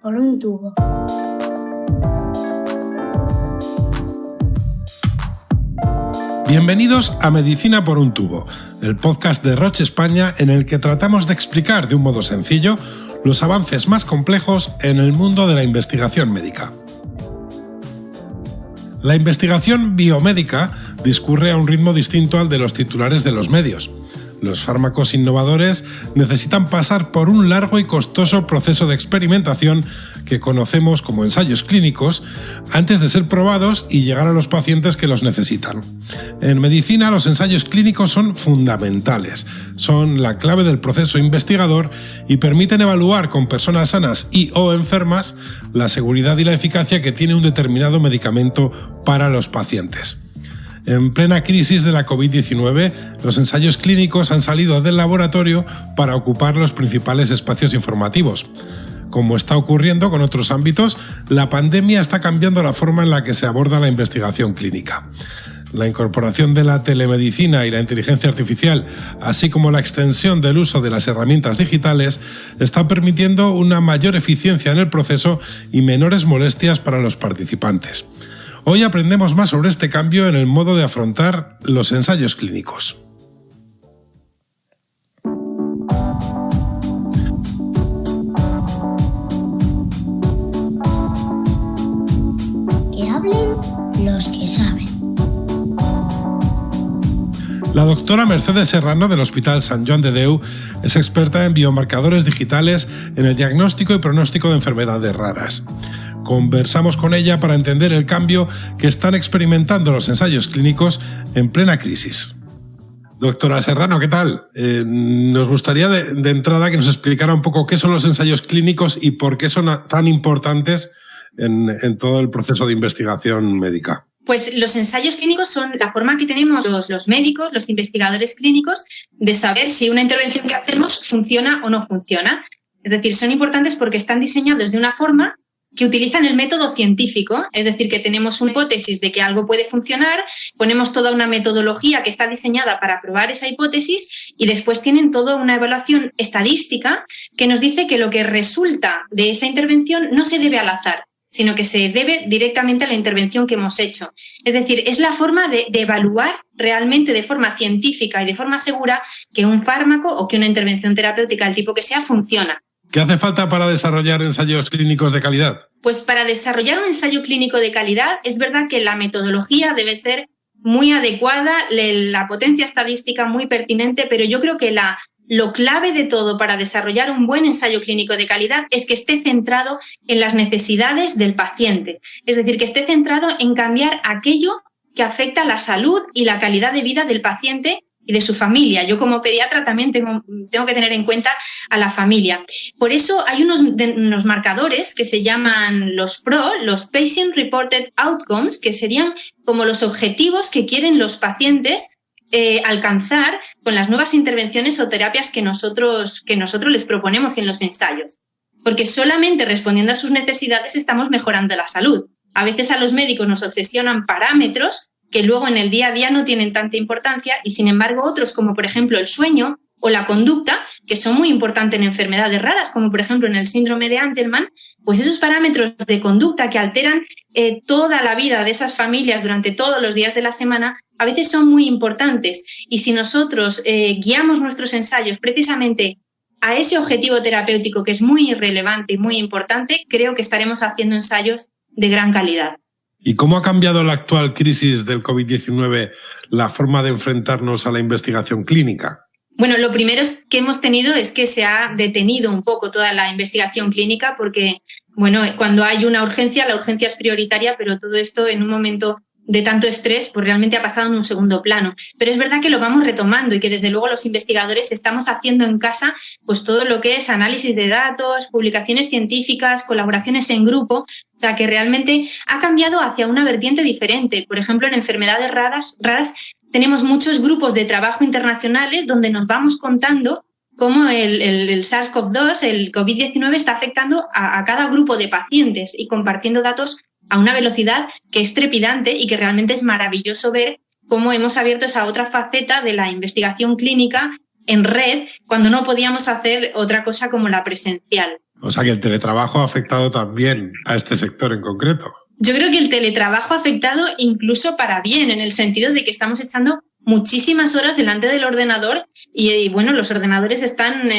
por un tubo. Bienvenidos a Medicina por un tubo, el podcast de Roche España en el que tratamos de explicar de un modo sencillo los avances más complejos en el mundo de la investigación médica. La investigación biomédica discurre a un ritmo distinto al de los titulares de los medios. Los fármacos innovadores necesitan pasar por un largo y costoso proceso de experimentación que conocemos como ensayos clínicos antes de ser probados y llegar a los pacientes que los necesitan. En medicina, los ensayos clínicos son fundamentales, son la clave del proceso investigador y permiten evaluar con personas sanas y/o enfermas la seguridad y la eficacia que tiene un determinado medicamento para los pacientes. En plena crisis de la COVID-19, los ensayos clínicos han salido del laboratorio para ocupar los principales espacios informativos. Como está ocurriendo con otros ámbitos, la pandemia está cambiando la forma en la que se aborda la investigación clínica. La incorporación de la telemedicina y la inteligencia artificial, así como la extensión del uso de las herramientas digitales, está permitiendo una mayor eficiencia en el proceso y menores molestias para los participantes. Hoy aprendemos más sobre este cambio en el modo de afrontar los ensayos clínicos. Que hablen los que saben. La doctora Mercedes Serrano del Hospital Sant Joan de Déu es experta en biomarcadores digitales en el diagnóstico y pronóstico de enfermedades raras. Conversamos con ella para entender el cambio que están experimentando los ensayos clínicos en plena crisis. Doctora Serrano, ¿qué tal? Nos gustaría de entrada que nos explicara un poco qué son los ensayos clínicos y por qué son tan importantes en todo el proceso de investigación médica. Pues los ensayos clínicos son la forma que tenemos los médicos, los investigadores clínicos, de saber si una intervención que hacemos funciona o no funciona. Es decir, son importantes porque están diseñados de una forma que utilizan el método científico, es decir, que tenemos una hipótesis de que algo puede funcionar, ponemos toda una metodología que está diseñada para probar esa hipótesis y después tienen toda una evaluación estadística que nos dice que lo que resulta de esa intervención no se debe al azar, sino que se debe directamente a la intervención que hemos hecho. Es decir, es la forma de evaluar realmente de forma científica y de forma segura que un fármaco o que una intervención terapéutica, del tipo que sea, funciona. ¿Qué hace falta para desarrollar ensayos clínicos de calidad? Pues para desarrollar un ensayo clínico de calidad es verdad que la metodología debe ser muy adecuada, la potencia estadística muy pertinente, pero yo creo que lo clave de todo para desarrollar un buen ensayo clínico de calidad es que esté centrado en las necesidades del paciente. Es decir, que esté centrado en cambiar aquello que afecta la salud y la calidad de vida del paciente y de su familia. Yo como pediatra también tengo que tener en cuenta a la familia. Por eso hay unos marcadores que se llaman los PRO, los Patient Reported Outcomes, que serían como los objetivos que quieren los pacientes alcanzar con las nuevas intervenciones o terapias que nosotros les proponemos en los ensayos. Porque solamente respondiendo a sus necesidades estamos mejorando la salud. A veces a los médicos nos obsesionan parámetros que luego en el día a día no tienen tanta importancia y sin embargo otros, como por ejemplo el sueño o la conducta, que son muy importantes en enfermedades raras, como por ejemplo en el síndrome de Angelman, pues esos parámetros de conducta que alteran toda la vida de esas familias durante todos los días de la semana, a veces son muy importantes. Y si nosotros guiamos nuestros ensayos precisamente a ese objetivo terapéutico que es muy relevante y muy importante, creo que estaremos haciendo ensayos de gran calidad. ¿Y cómo ha cambiado la actual crisis del COVID-19 la forma de enfrentarnos a la investigación clínica? Bueno, lo primero que hemos tenido es que se ha detenido un poco toda la investigación clínica porque, bueno, cuando hay una urgencia, la urgencia es prioritaria, pero todo esto en un momento de tanto estrés, pues realmente ha pasado en un segundo plano. Pero es verdad que lo vamos retomando y que desde luego los investigadores estamos haciendo en casa pues todo lo que es análisis de datos, publicaciones científicas, colaboraciones en grupo, o sea que realmente ha cambiado hacia una vertiente diferente. Por ejemplo, en enfermedades raras tenemos muchos grupos de trabajo internacionales donde nos vamos contando cómo el SARS-CoV-2, el COVID-19 está afectando a cada grupo de pacientes y compartiendo datos a una velocidad que es trepidante y que realmente es maravilloso ver cómo hemos abierto esa otra faceta de la investigación clínica en red cuando no podíamos hacer otra cosa como la presencial. O sea que el teletrabajo ha afectado también a este sector en concreto. Yo creo que el teletrabajo ha afectado incluso para bien, en el sentido de que estamos echando muchísimas horas delante del ordenador y bueno, los ordenadores están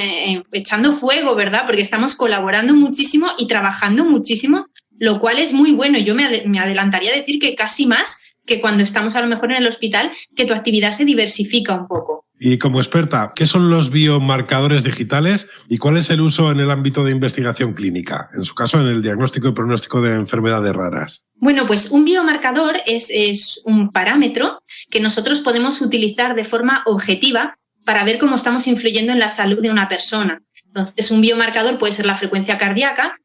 echando fuego, ¿verdad? Porque estamos colaborando muchísimo y trabajando muchísimo, lo cual es muy bueno. Yo me adelantaría a decir que casi más que cuando estamos a lo mejor en el hospital, que tu actividad se diversifica un poco. Y como experta, ¿qué son los biomarcadores digitales y cuál es el uso en el ámbito de investigación clínica? En su caso, en el diagnóstico y pronóstico de enfermedades raras. Bueno, pues un biomarcador es un parámetro que nosotros podemos utilizar de forma objetiva para ver cómo estamos influyendo en la salud de una persona. Entonces, un biomarcador puede ser la frecuencia cardíaca,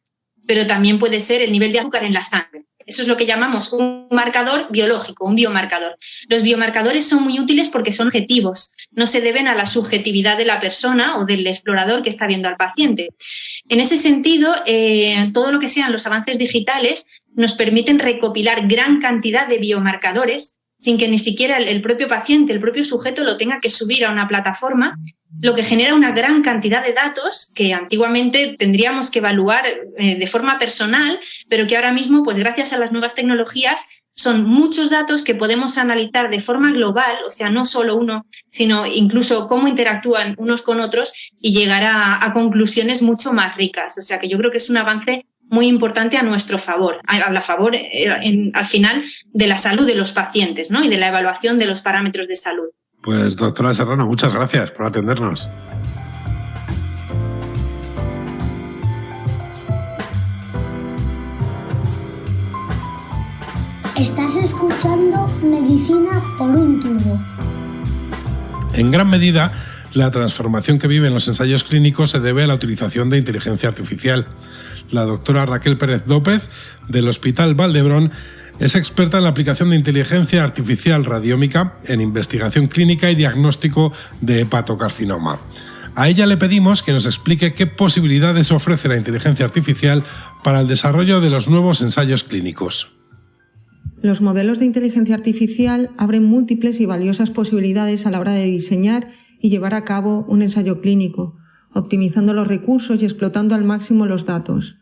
pero también puede ser el nivel de azúcar en la sangre. Eso es lo que llamamos un marcador biológico, un biomarcador. Los biomarcadores son muy útiles porque son objetivos, no se deben a la subjetividad de la persona o del explorador que está viendo al paciente. En ese sentido, todo lo que sean los avances digitales nos permiten recopilar gran cantidad de biomarcadores sin que ni siquiera el propio paciente, el propio sujeto lo tenga que subir a una plataforma, lo que genera una gran cantidad de datos que antiguamente tendríamos que evaluar de forma personal, pero que ahora mismo, pues gracias a las nuevas tecnologías, son muchos datos que podemos analizar de forma global, o sea, no solo uno, sino incluso cómo interactúan unos con otros y llegar a conclusiones mucho más ricas. O sea, que yo creo que es un avance muy importante a nuestro favor, al final de la salud de los pacientes, ¿no? Y de la evaluación de los parámetros de salud. Pues doctora Serrano, muchas gracias por atendernos. Estás escuchando Medicina por un tubo. En gran medida, la transformación que viven los ensayos clínicos se debe a la utilización de inteligencia artificial. La doctora Raquel Pérez López, del Hospital Vall d'Hebron, es experta en la aplicación de inteligencia artificial radiómica en investigación clínica y diagnóstico de hepatocarcinoma. A ella le pedimos que nos explique qué posibilidades ofrece la inteligencia artificial para el desarrollo de los nuevos ensayos clínicos. Los modelos de inteligencia artificial abren múltiples y valiosas posibilidades a la hora de diseñar y llevar a cabo un ensayo clínico, optimizando los recursos y explotando al máximo los datos.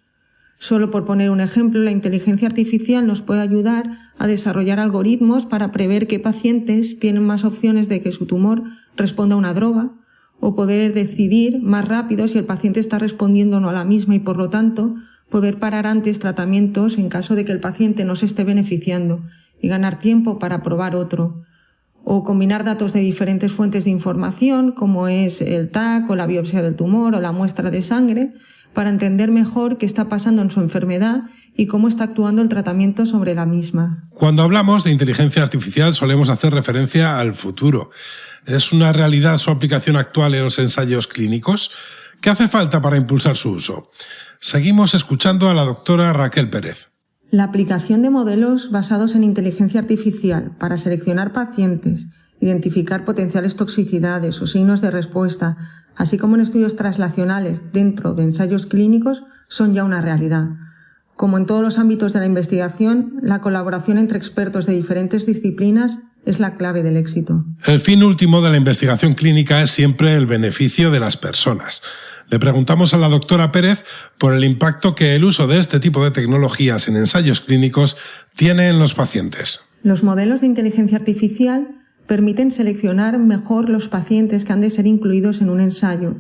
Solo por poner un ejemplo, la inteligencia artificial nos puede ayudar a desarrollar algoritmos para prever qué pacientes tienen más opciones de que su tumor responda a una droga, o poder decidir más rápido si el paciente está respondiendo o no a la misma y, por lo tanto, poder parar antes tratamientos en caso de que el paciente no se esté beneficiando y ganar tiempo para probar otro. O combinar datos de diferentes fuentes de información, como es el TAC o la biopsia del tumor o la muestra de sangre, para entender mejor qué está pasando en su enfermedad y cómo está actuando el tratamiento sobre la misma. Cuando hablamos de inteligencia artificial solemos hacer referencia al futuro. ¿Es una realidad su aplicación actual en los ensayos clínicos? ¿Qué hace falta para impulsar su uso? Seguimos escuchando a la doctora Raquel Pérez. La aplicación de modelos basados en inteligencia artificial para seleccionar pacientes, identificar potenciales toxicidades o signos de respuesta, así como en estudios translacionales dentro de ensayos clínicos, son ya una realidad. Como en todos los ámbitos de la investigación, la colaboración entre expertos de diferentes disciplinas es la clave del éxito. El fin último de la investigación clínica es siempre el beneficio de las personas. Le preguntamos a la doctora Pérez por el impacto que el uso de este tipo de tecnologías en ensayos clínicos tiene en los pacientes. Los modelos de inteligencia artificial permiten seleccionar mejor los pacientes que han de ser incluidos en un ensayo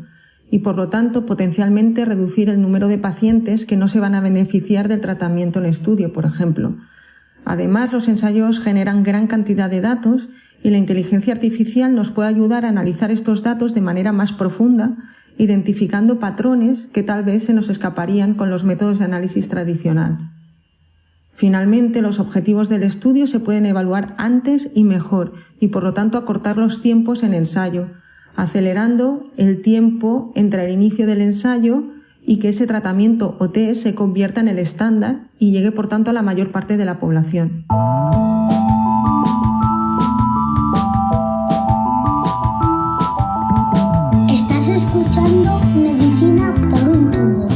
y, por lo tanto, potencialmente reducir el número de pacientes que no se van a beneficiar del tratamiento en estudio, por ejemplo. Además, los ensayos generan gran cantidad de datos y la inteligencia artificial nos puede ayudar a analizar estos datos de manera más profunda, identificando patrones que tal vez se nos escaparían con los métodos de análisis tradicional. Finalmente, los objetivos del estudio se pueden evaluar antes y mejor y, por lo tanto, acortar los tiempos en ensayo, acelerando el tiempo entre el inicio del ensayo y que ese tratamiento o test se convierta en el estándar y llegue, por tanto, a la mayor parte de la población. Estás escuchando Medicina por un tubo.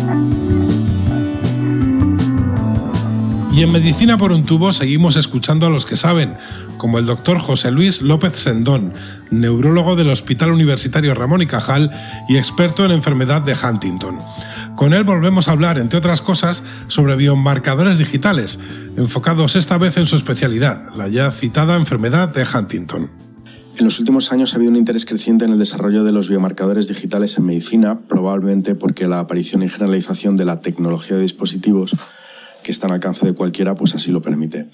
Y en Medicina por un tubo seguimos escuchando a los que saben, como el doctor José Luis López Sendón, neurólogo del Hospital Universitario Ramón y Cajal y experto en enfermedad de Huntington. Con él volvemos a hablar, entre otras cosas, sobre biomarcadores digitales, enfocados esta vez en su especialidad, la ya citada enfermedad de Huntington. En los últimos años ha habido un interés creciente en el desarrollo de los biomarcadores digitales en medicina, probablemente porque la aparición y generalización de la tecnología de dispositivos que está al alcance de cualquiera, pues así lo permite.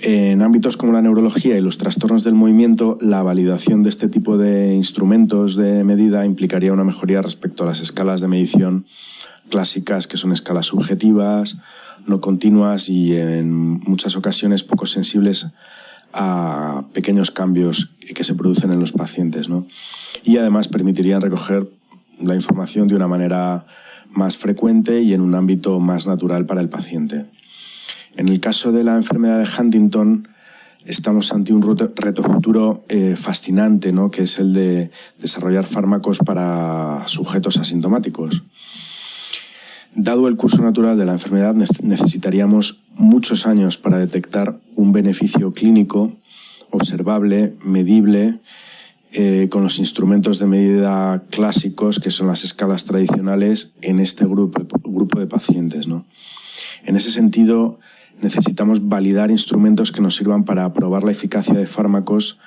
En ámbitos como la neurología y los trastornos del movimiento, la validación de este tipo de instrumentos de medida implicaría una mejoría respecto a las escalas de medición clásicas, que son escalas subjetivas, no continuas y en muchas ocasiones poco sensibles a pequeños cambios que se producen en los pacientes, ¿no? Y además permitirían recoger la información de una manera más frecuente y en un ámbito más natural para el paciente. En el caso de la enfermedad de Huntington, estamos ante un reto futuro fascinante, ¿no? Que es el de desarrollar fármacos para sujetos asintomáticos. Dado el curso natural de la enfermedad, necesitaríamos muchos años para detectar un beneficio clínico observable, medible, con los instrumentos de medida clásicos, que son las escalas tradicionales, en este grupo de pacientes, ¿no? En ese sentido, necesitamos validar instrumentos que nos sirvan para probar la eficacia de fármacos,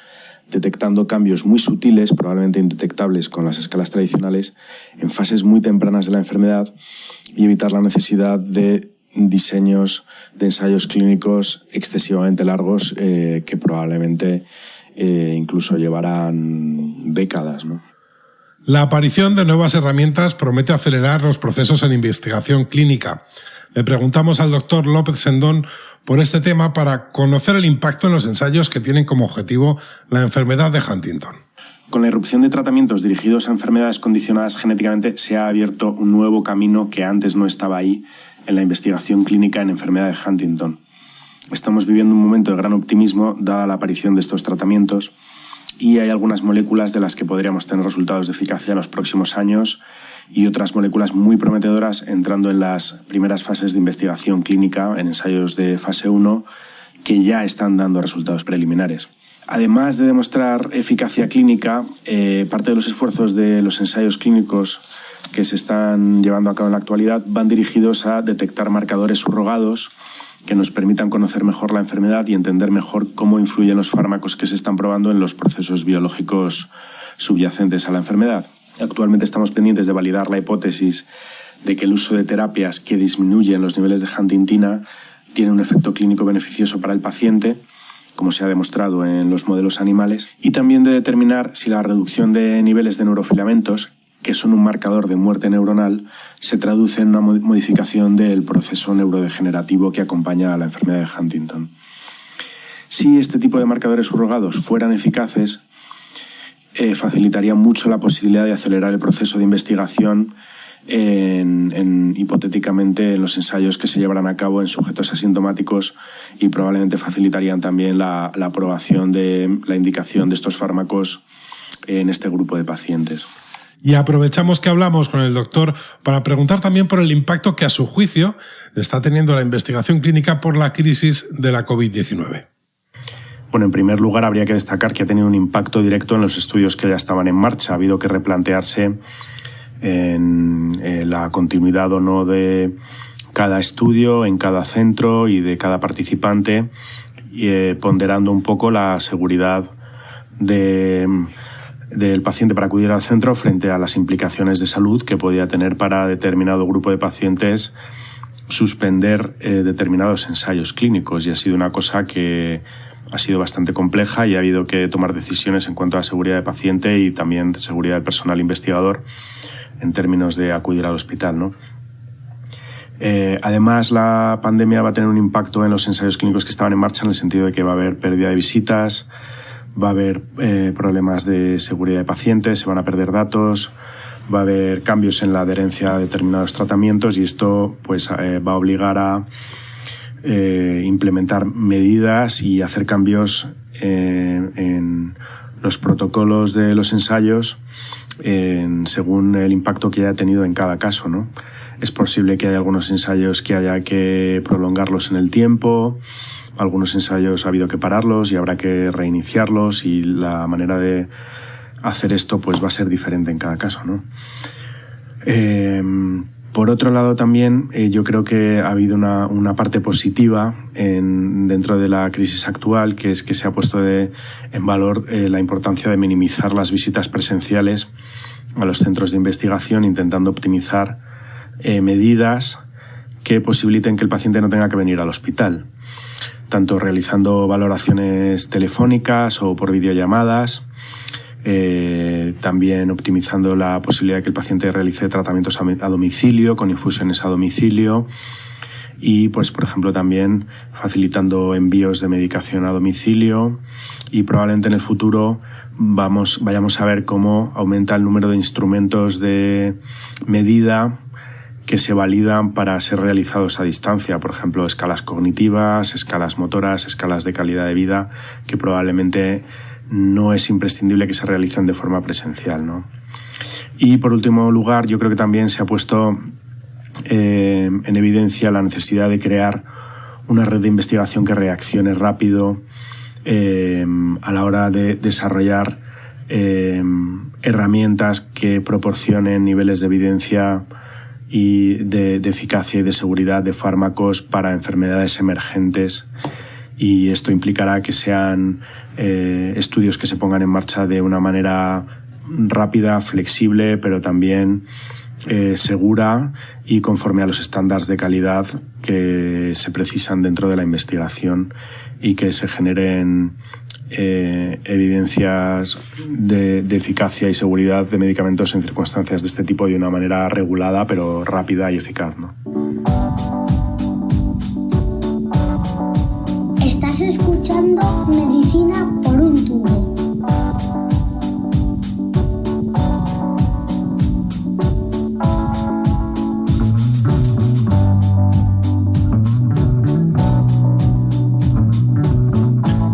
detectando cambios muy sutiles, probablemente indetectables con las escalas tradicionales, en fases muy tempranas de la enfermedad y evitar la necesidad de diseños de ensayos clínicos excesivamente largos que probablemente incluso llevarán décadas, ¿no? La aparición de nuevas herramientas promete acelerar los procesos en investigación clínica. Le preguntamos al doctor López Sendón por este tema para conocer el impacto en los ensayos que tienen como objetivo la enfermedad de Huntington. Con la irrupción de tratamientos dirigidos a enfermedades condicionadas genéticamente, se ha abierto un nuevo camino que antes no estaba ahí en la investigación clínica en enfermedad de Huntington. Estamos viviendo un momento de gran optimismo dada la aparición de estos tratamientos y hay algunas moléculas de las que podríamos tener resultados de eficacia en los próximos años y otras moléculas muy prometedoras entrando en las primeras fases de investigación clínica en ensayos de fase 1 que ya están dando resultados preliminares. Además de demostrar eficacia clínica, parte de los esfuerzos de los ensayos clínicos que se están llevando a cabo en la actualidad van dirigidos a detectar marcadores subrogados que nos permitan conocer mejor la enfermedad y entender mejor cómo influyen los fármacos que se están probando en los procesos biológicos subyacentes a la enfermedad. Actualmente estamos pendientes de validar la hipótesis de que el uso de terapias que disminuyen los niveles de huntingtina tiene un efecto clínico beneficioso para el paciente, como se ha demostrado en los modelos animales, y también de determinar si la reducción de niveles de neurofilamentos, que son un marcador de muerte neuronal, se traduce en una modificación del proceso neurodegenerativo que acompaña a la enfermedad de Huntington. Si este tipo de marcadores subrogados fueran eficaces, facilitaría mucho la posibilidad de acelerar el proceso de investigación hipotéticamente en los ensayos que se llevarán a cabo en sujetos asintomáticos y probablemente facilitarían también la aprobación de la indicación de estos fármacos en este grupo de pacientes. Y aprovechamos que hablamos con el doctor para preguntar también por el impacto que a su juicio está teniendo la investigación clínica por la crisis de la COVID-19. Bueno, en primer lugar habría que destacar que ha tenido un impacto directo en los estudios que ya estaban en marcha. Ha habido que replantearse en la continuidad o no de cada estudio, en cada centro y de cada participante, ponderando un poco la seguridad del paciente para acudir al centro frente a las implicaciones de salud que podía tener para determinado grupo de pacientes suspender determinados ensayos clínicos. Y ha sido una cosa que ha sido bastante compleja y ha habido que tomar decisiones en cuanto a seguridad de paciente y también de seguridad del personal investigador en términos de acudir al hospital, ¿no? Además, la pandemia va a tener un impacto en los ensayos clínicos que estaban en marcha en el sentido de que va a haber pérdida de visitas, va a haber problemas de seguridad de pacientes, se van a perder datos, va a haber cambios en la adherencia a determinados tratamientos y esto pues, va a obligar a implementar medidas y hacer cambios en los protocolos de los ensayos según el impacto que haya tenido en cada caso, ¿no? Es posible que haya algunos ensayos que haya que prolongarlos en el tiempo, algunos ensayos ha habido que pararlos y habrá que reiniciarlos, y la manera de hacer esto pues va a ser diferente en cada caso, ¿no? Por otro lado también yo creo que ha habido una parte positiva dentro de la crisis actual, que es que se ha puesto en valor la importancia de minimizar las visitas presenciales a los centros de investigación, intentando optimizar medidas que posibiliten que el paciente no tenga que venir al hospital, tanto realizando valoraciones telefónicas o por videollamadas, también optimizando la posibilidad de que el paciente realice tratamientos a domicilio, con infusiones a domicilio, y pues por ejemplo también facilitando envíos de medicación a domicilio, y probablemente en el futuro vayamos a ver cómo aumenta el número de instrumentos de medida que se validan para ser realizados a distancia, por ejemplo, escalas cognitivas, escalas motoras, escalas de calidad de vida, que probablemente no es imprescindible que se realicen de forma presencial, ¿no? Y por último lugar, yo creo que también se ha puesto en evidencia la necesidad de crear una red de investigación que reaccione rápido a la hora de desarrollar herramientas que proporcionen niveles de evidencia y de eficacia y de seguridad de fármacos para enfermedades emergentes, y esto implicará que sean estudios que se pongan en marcha de una manera rápida, flexible, pero también segura y conforme a los estándares de calidad que se precisan dentro de la investigación, y que se generen evidencias de eficacia y seguridad de medicamentos en circunstancias de este tipo de una manera regulada, pero rápida y eficaz, ¿no? Estás escuchando Medicina por un tubo.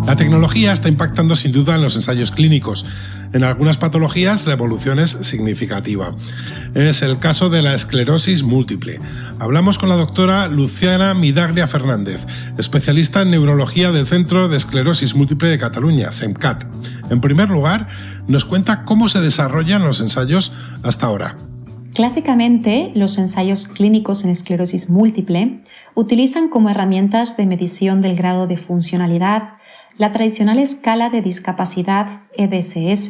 La tecnología está impactando sin duda en los ensayos clínicos. En algunas patologías la evolución es significativa. Es el caso de la esclerosis múltiple. Hablamos con la doctora Luciana Midaglia Fernández, especialista en neurología del Centro de Esclerosis Múltiple de Cataluña, CEMCAT. En primer lugar, nos cuenta cómo se desarrollan los ensayos hasta ahora. Clásicamente, los ensayos clínicos en esclerosis múltiple utilizan como herramientas de medición del grado de funcionalidad la tradicional escala de discapacidad EDSS,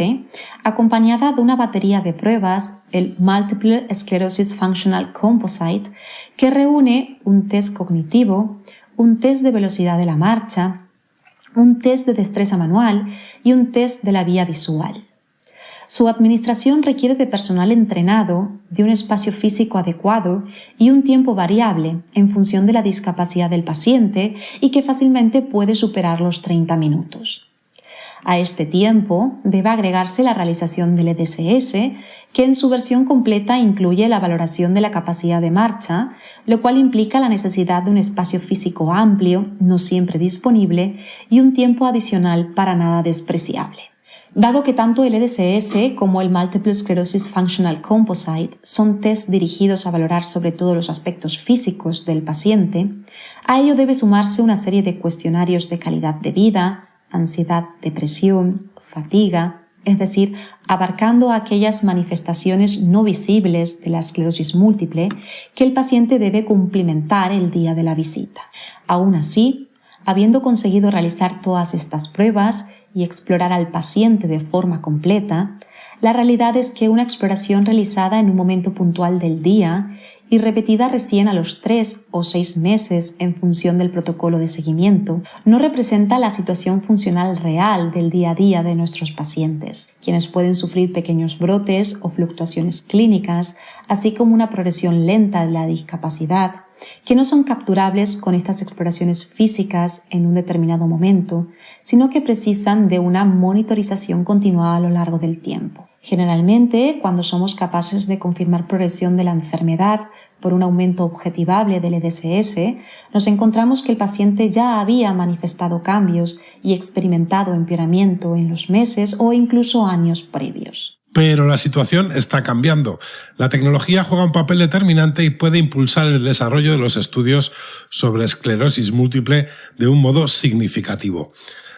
acompañada de una batería de pruebas, el Multiple Sclerosis Functional Composite, que reúne un test cognitivo, un test de velocidad de la marcha, un test de destreza manual y un test de la vía visual. Su administración requiere de personal entrenado, de un espacio físico adecuado y un tiempo variable en función de la discapacidad del paciente, y que fácilmente puede superar los 30 minutos. A este tiempo debe agregarse la realización del EDSS, que en su versión completa incluye la valoración de la capacidad de marcha, lo cual implica la necesidad de un espacio físico amplio, no siempre disponible, y un tiempo adicional para nada despreciable. Dado que tanto el EDSS como el Multiple Sclerosis Functional Composite son test dirigidos a valorar sobre todo los aspectos físicos del paciente, a ello debe sumarse una serie de cuestionarios de calidad de vida, ansiedad, depresión, fatiga, es decir, abarcando aquellas manifestaciones no visibles de la esclerosis múltiple que el paciente debe cumplimentar el día de la visita. Aún así, habiendo conseguido realizar todas estas pruebas y explorar al paciente de forma completa, la realidad es que una exploración realizada en un momento puntual del día y repetida recién a los 3 o 6 meses en función del protocolo de seguimiento, no representa la situación funcional real del día a día de nuestros pacientes, quienes pueden sufrir pequeños brotes o fluctuaciones clínicas, así como una progresión lenta de la discapacidad, que no son capturables con estas exploraciones físicas en un determinado momento, sino que precisan de una monitorización continuada a lo largo del tiempo. Generalmente, cuando somos capaces de confirmar progresión de la enfermedad por un aumento objetivable del EDSS, nos encontramos que el paciente ya había manifestado cambios y experimentado empeoramiento en los meses o incluso años previos. Pero la situación está cambiando. La tecnología juega un papel determinante y puede impulsar el desarrollo de los estudios sobre esclerosis múltiple de un modo significativo.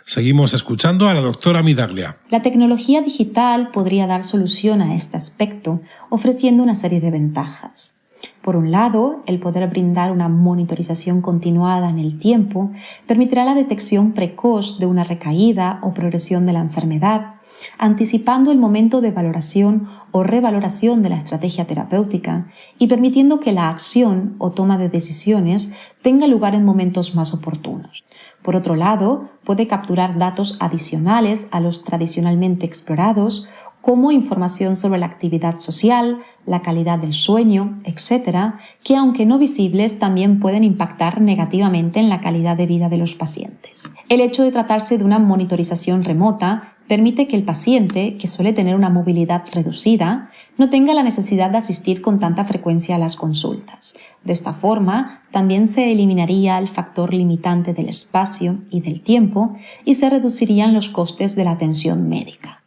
Seguimos escuchando a la doctora Midaglia. La tecnología digital podría dar solución a este aspecto, ofreciendo una serie de ventajas. Por un lado, el poder brindar una monitorización continuada en el tiempo permitirá la detección precoz de una recaída o progresión de la enfermedad, anticipando el momento de valoración o revaloración de la estrategia terapéutica y permitiendo que la acción o toma de decisiones tenga lugar en momentos más oportunos. Por otro lado, puede capturar datos adicionales a los tradicionalmente explorados, como información sobre la actividad social, la calidad del sueño, etc., que aunque no visibles también pueden impactar negativamente en la calidad de vida de los pacientes. El hecho de tratarse de una monitorización remota permite que el paciente, que suele tener una movilidad reducida, no tenga la necesidad de asistir con tanta frecuencia a las consultas. De esta forma, también se eliminaría el factor limitante del espacio y del tiempo y se reducirían los costes de la atención médica.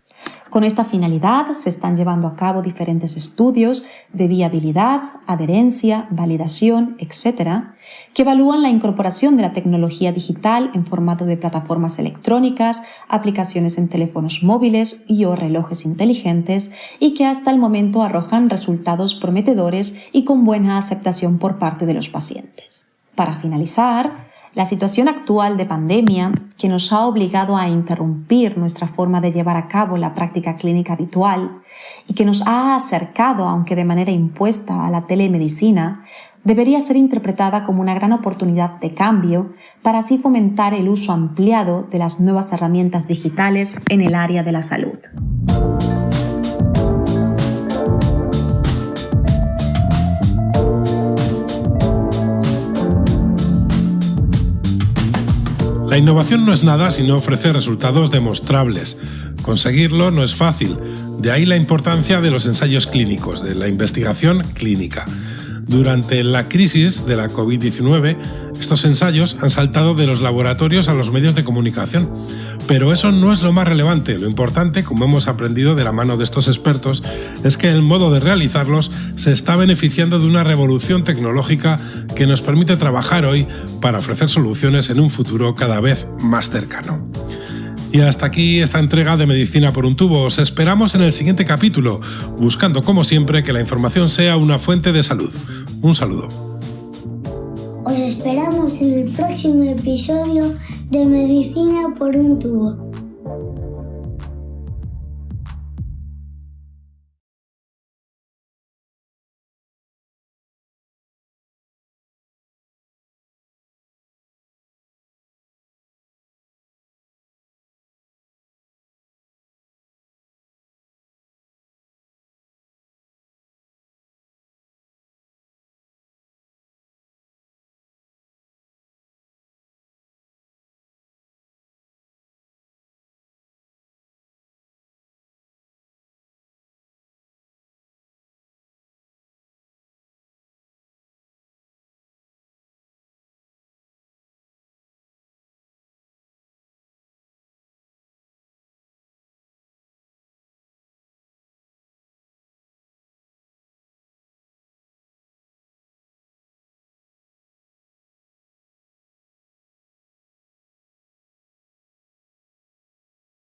Con esta finalidad se están llevando a cabo diferentes estudios de viabilidad, adherencia, validación, etc., que evalúan la incorporación de la tecnología digital en formato de plataformas electrónicas, aplicaciones en teléfonos móviles y o relojes inteligentes y que hasta el momento arrojan resultados prometedores y con buena aceptación por parte de los pacientes. Para finalizar, la situación actual de pandemia, que nos ha obligado a interrumpir nuestra forma de llevar a cabo la práctica clínica habitual y que nos ha acercado, aunque de manera impuesta, a la telemedicina, debería ser interpretada como una gran oportunidad de cambio para así fomentar el uso ampliado de las nuevas herramientas digitales en el área de la salud. La innovación no es nada si no ofrece resultados demostrables. Conseguirlo no es fácil, de ahí la importancia de los ensayos clínicos, de la investigación clínica. Durante la crisis de la COVID-19, estos ensayos han saltado de los laboratorios a los medios de comunicación. Pero eso no es lo más relevante. Lo importante, como hemos aprendido de la mano de estos expertos, es que el modo de realizarlos se está beneficiando de una revolución tecnológica que nos permite trabajar hoy para ofrecer soluciones en un futuro cada vez más cercano. Y hasta aquí esta entrega de Medicina por un tubo. Os esperamos en el siguiente capítulo, buscando como siempre que la información sea una fuente de salud. Un saludo. Os esperamos en el próximo episodio de Medicina por un tubo.